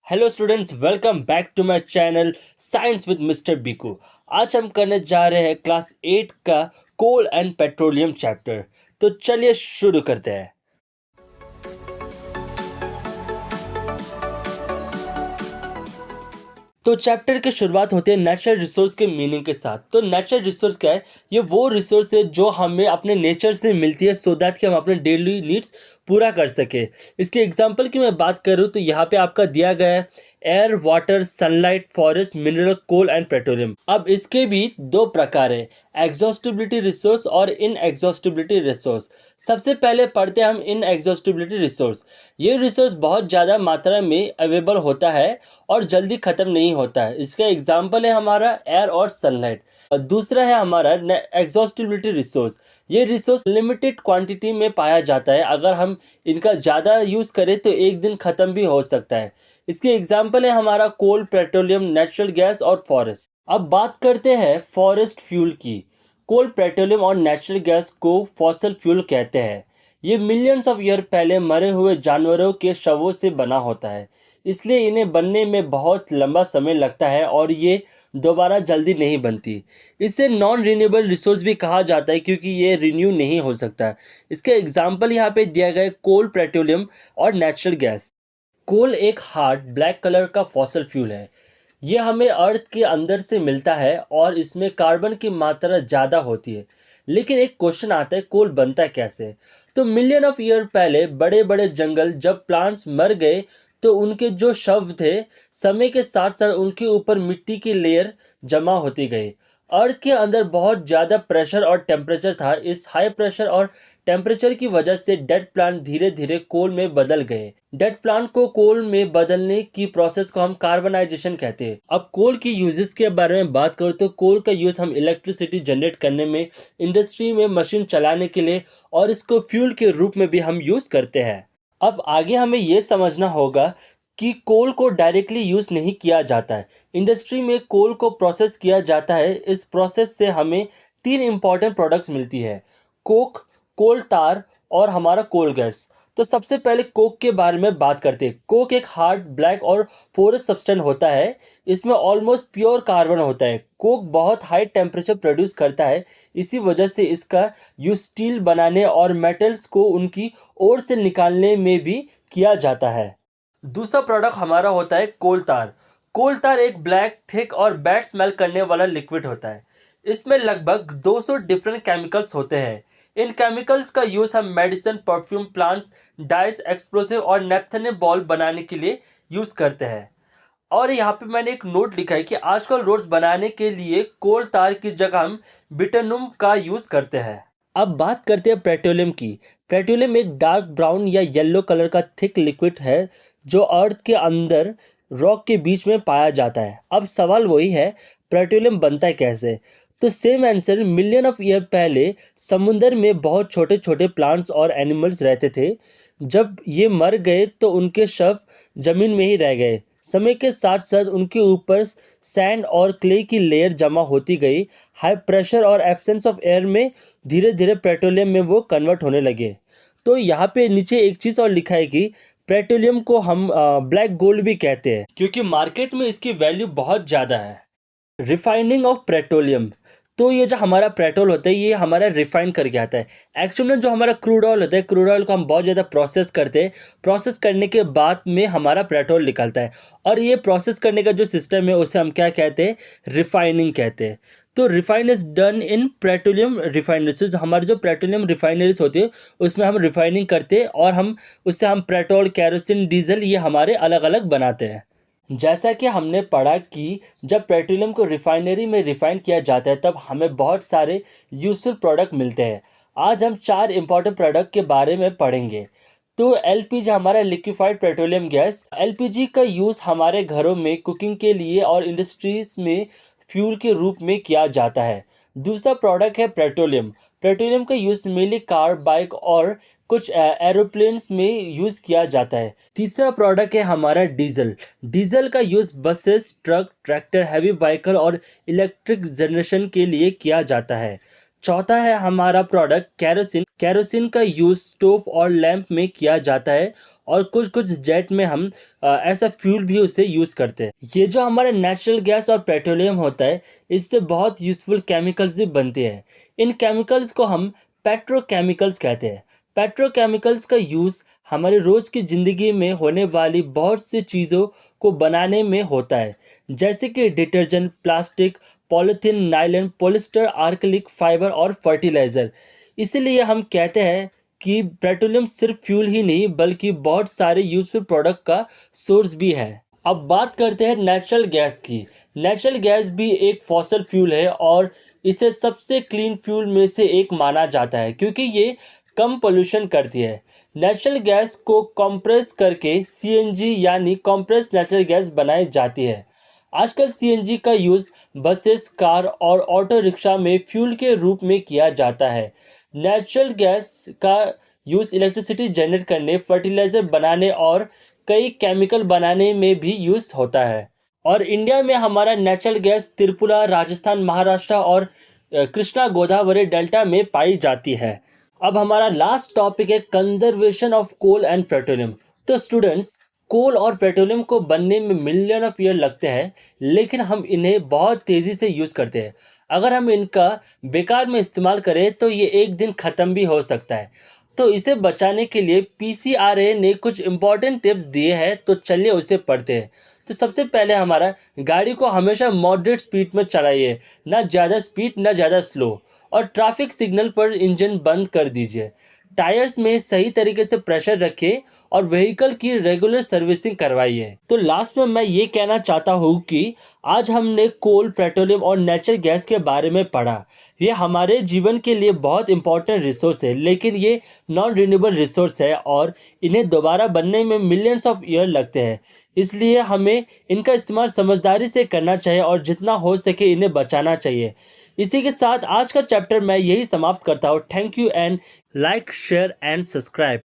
Hello students, welcome back to my channel science with mister Biku. आज हम करने जा रहे हैं क्लास 8 का कोल एंड पेट्रोलियम चैप्टर। तो चलिए शुरू करते हैं। तो चैप्टर की शुरुआत होती है नेचुरल रिसोर्स के मीनिंग के साथ। तो नेचुरल रिसोर्स क्या है? ये वो रिसोर्स है जो हमें अपने नेचर से मिलती है सो दैट कि हम अपने डेली नीड्स पूरा कर सके। इसके एग्जांपल की मैं बात करूँ तो यहाँ पे आपका दिया गया है air, water, sunlight, forest, mineral, coal and petroleum. अब इसके भी दो प्रकार है, एग्जॉस्टिबिलिटी रिसोर्स और इन एग्जॉस्टिबिलिटी रिसोर्स। सबसे पहले पढ़ते हैं हम इन एग्जॉस्टिबिलिटी रिसोर्स। ये रिसोर्स बहुत ज़्यादा मात्रा में अवेलेबल होता है और जल्दी ख़त्म नहीं होता है। इसका एग्जाम्पल है हमारा एयर और सनलाइट। दूसरा है हमारा एग्जॉस्टिबिलिटी रिसोर्स। ये रिसोर्स लिमिटेड क्वांटिटी में पाया जाता है। अगर हम इनका ज़्यादा यूज़ करें तो एक दिन ख़त्म भी हो सकता है। इसके एग्जाम्पल है हमारा कोल, पेट्रोलियम, नेचुरल गैस और फॉरेस्ट। अब बात करते हैं फॉरेस्ट फ्यूल की। कोल, पेट्रोलियम और नेचुरल गैस को फॉसिल फ्यूल कहते हैं। ये मिलियंस ऑफ ईयर पहले मरे हुए जानवरों के शवों से बना होता है, इसलिए इन्हें बनने में बहुत लंबा समय लगता है और ये दोबारा जल्दी नहीं बनती। इसे नॉन रिन्यूएबल रिसोर्स भी कहा जाता है क्योंकि ये रिन्यू नहीं हो सकता। इसका एग्जाम्पल यहाँ पे दिया गया है कोल, पेट्रोलियम और नेचुरल गैस। कोल एक हार्ड ब्लैक कलर का फॉसिल फ्यूल है। ये हमें अर्थ के अंदर से मिलता है और इसमें कार्बन की मात्रा ज़्यादा होती है। लेकिन एक क्वेश्चन आता है, कोल बनता कैसे? तो मिलियन ऑफ ईयर पहले बड़े बड़े जंगल जब प्लांट्स मर गए तो उनके जो शव थे, समय के साथ साथ उनके ऊपर मिट्टी की लेयर जमा होती गई। अर्थ के अंदर बहुत ज़्यादा प्रेशर और टेम्परेचर था। इस हाई प्रेशर और टेम्परेचर की वजह से डेड प्लांट धीरे धीरे कोल में बदल गए। डेड प्लांट को कोल में बदलने की प्रोसेस को हम कार्बनाइजेशन कहते हैं। अब कोल की यूजेस के बारे में बात करो तो कोल का यूज़ हम इलेक्ट्रिसिटी जनरेट करने में, इंडस्ट्री में मशीन चलाने के लिए और इसको फ्यूल के रूप में भी हम यूज़ करते हैं। अब आगे हमें ये समझना होगा कि कोल को डायरेक्टली यूज़ नहीं किया जाता है। इंडस्ट्री में कोल को प्रोसेस किया जाता है। इस प्रोसेस से हमें तीन इंपॉर्टेंट प्रोडक्ट्स मिलती है, कोक, कोल तार और हमारा कोल गैस। तो सबसे पहले कोक के बारे में बात करते हैं। कोक एक हार्ड ब्लैक और पोरस सब्सटेंस होता है। इसमें ऑलमोस्ट प्योर कार्बन होता है। कोक बहुत हाई टेम्परेचर प्रोड्यूस करता है। इसी वजह से इसका यूज स्टील बनाने और मेटल्स को उनकी ओर से निकालने में भी किया जाता है। दूसरा प्रोडक्ट हमारा होता है कोल तार। कोल तार एक ब्लैक, थिक और बैड स्मेल करने वाला लिक्विड होता है। इसमें लगभग 200 डिफरेंट केमिकल्स होते हैं। इन केमिकल्स का यूज़ हम medicine, perfume, plants, dice, explosive और नेफ्थेनिक बॉल बनाने के लिए यूज़ करते हैं। और यहाँ पे मैंने एक नोट लिखा है कि आजकल रोड्स बनाने के लिए कोल तार की जगह हम बिटुनम का यूज़ करते हैं। अब बात करते हैं पेट्रोलियम की। पेट्रोलियम एक डार्क ब्राउन या येलो कलर का थिक लिक्विड है जो अर्थ के अंदर रॉक के बीच में पाया जाता है। अब सवाल वही है, पेट्रोलियम बनता है कैसे? तो same answer, million of year पहले समुंदर में बहुत छोटे छोटे प्लांट्स और एनिमल्स रहते थे। जब ये मर गए तो उनके शव जमीन में ही रह गए। समय के साथ साथ उनके ऊपर सैंड और क्ले की लेयर जमा होती गई। हाई प्रेशर और एब्सेंस ऑफ एयर में धीरे धीरे पेट्रोलियम में वो कन्वर्ट होने लगे। तो यहाँ पे नीचे एक चीज़ और लिखा है कि पेट्रोलियम को हम ब्लैक गोल्ड भी कहते हैं क्योंकि मार्केट में इसकी वैल्यू बहुत ज़्यादा है। Refining of petroleum. तो ये जो हमारा पेट्रोल होता है ये हमारा रिफाइन करके आता है। एक्चुअल में जो हमारा क्रूड ऑयल होता है, क्रूड ऑयल को हम बहुत ज़्यादा प्रोसेस करते हैं। प्रोसेस करने के बाद में हमारा पेट्रोल निकलता है और ये प्रोसेस करने का जो सिस्टम है उसे हम क्या कहते हैं? रिफाइनिंग कहते हैं। तो refine is done in petroleum refineries. जो हमारे जो पेट्रोलियम रिफाइनरीज होती है उसमें हम रिफाइनिंग करते हैं और हम उससे हम पेट्रोल, कैरोसिन, डीजल ये हमारे अलग अलग बनाते हैं। जैसा कि हमने पढ़ा कि जब पेट्रोलियम को रिफाइनरी में रिफाइन किया जाता है तब हमें बहुत सारे यूजफुल प्रोडक्ट मिलते हैं। आज हम चार इंपॉर्टेंट प्रोडक्ट के बारे में पढ़ेंगे। तो एलपीजी हमारा लिक्विफाइड पेट्रोलियम गैस। एलपीजी का यूज़ हमारे घरों में कुकिंग के लिए और इंडस्ट्रीज में फ्यूल के रूप में किया जाता है। दूसरा प्रोडक्ट है पेट्रोलियम। पेट्रोलियम का यूज़ मेनली कार, बाइक और कुछ एरोप्लेन्स में यूज़ किया जाता है। तीसरा प्रोडक्ट है हमारा डीजल। डीजल का use buses, truck, tractor, heavy vehicle और इलेक्ट्रिक जनरेशन के लिए किया जाता है। चौथा है हमारा प्रोडक्ट कैरोसिन। कैरोसिन का यूज़ स्टोव और लैंप में किया जाता है और कुछ कुछ जेट में हम ऐसा फ्यूल भी उसे यूज़ करते हैं। ये जो हमारे नेचुरल गैस और पेट्रोलियम होता है, इससे बहुत यूज़फुल केमिकल्स भी बनते हैं। इन केमिकल्स को हम पेट्रोकेमिकल्स कहते हैं। पेट्रोकेमिकल्स का यूज़ हमारे रोज़ की ज़िंदगी में होने वाली बहुत सी चीज़ों को बनाने में होता है, जैसे कि detergent, plastic, polythene, nylon, polyester, acrylic fibre और फर्टिलाइज़र। इसीलिए हम कहते हैं कि पेट्रोलियम सिर्फ फ्यूल ही नहीं बल्कि बहुत सारे यूज़फुल प्रोडक्ट का सोर्स भी है। अब बात करते हैं नेचुरल गैस की। नेचुरल गैस भी एक फॉसिल फ्यूल है और इसे सबसे क्लीन फ्यूल में से एक माना जाता है क्योंकि ये कम पोल्यूशन करती है। नेचुरल गैस को कंप्रेस करके सीएनजी यानी कंप्रेस्ड नेचुरल गैस बनाई जाती है। आजकल सीएनजी का यूज़ बसेस, कार और ऑटो रिक्शा में फ्यूल के रूप में किया जाता है। नेचुरल गैस का यूज़ इलेक्ट्रिसिटी जनरेट करने, फर्टिलाइज़र बनाने और कई केमिकल बनाने में भी यूज़ होता है। और इंडिया में हमारा नेचुरल गैस त्रिपुरा, राजस्थान, महाराष्ट्र और कृष्णा गोदावरी डेल्टा में पाई जाती है। अब हमारा लास्ट टॉपिक है conservation of coal and petroleum. तो स्टूडेंट्स, कोल और पेट्रोलियम को बनने में मिलियन ऑफ ईयर लगते हैं, लेकिन हम इन्हें बहुत तेज़ी से यूज़ करते हैं। अगर हम इनका बेकार में इस्तेमाल करें तो ये एक दिन ख़त्म भी हो सकता है। तो इसे बचाने के लिए पीसीआरए ने कुछ इंपॉर्टेंट टिप्स दिए हैं, तो चलिए उसे पढ़ते हैं। तो सबसे पहले हमारा, गाड़ी को हमेशा मॉडरेट स्पीड में चलाइए, ना ज़्यादा स्पीड ना ज़्यादा स्लो। और ट्रैफिक सिग्नल पर इंजन बंद कर दीजिए। टायर्स में सही तरीके से प्रेशर रखिए और व्हीकल की रेगुलर सर्विसिंग करवाइए। तो लास्ट में मैं ये कहना चाहता हूँ कि आज हमने कोल, पेट्रोलियम और नेचुरल गैस के बारे में पढ़ा। ये हमारे जीवन के लिए बहुत इंपॉर्टेंट रिसोर्स है, लेकिन ये नॉन रिन्यूएबल रिसोर्स है और इन्हें दोबारा बनने में मिलियंस ऑफ ईयर लगते हैं। इसलिए हमें इनका इस्तेमाल समझदारी से करना चाहिए और जितना हो सके इन्हें बचाना चाहिए। इसी के साथ आज का चैप्टर मैं यही समाप्त करता हूँ। Thank you and like, share and subscribe.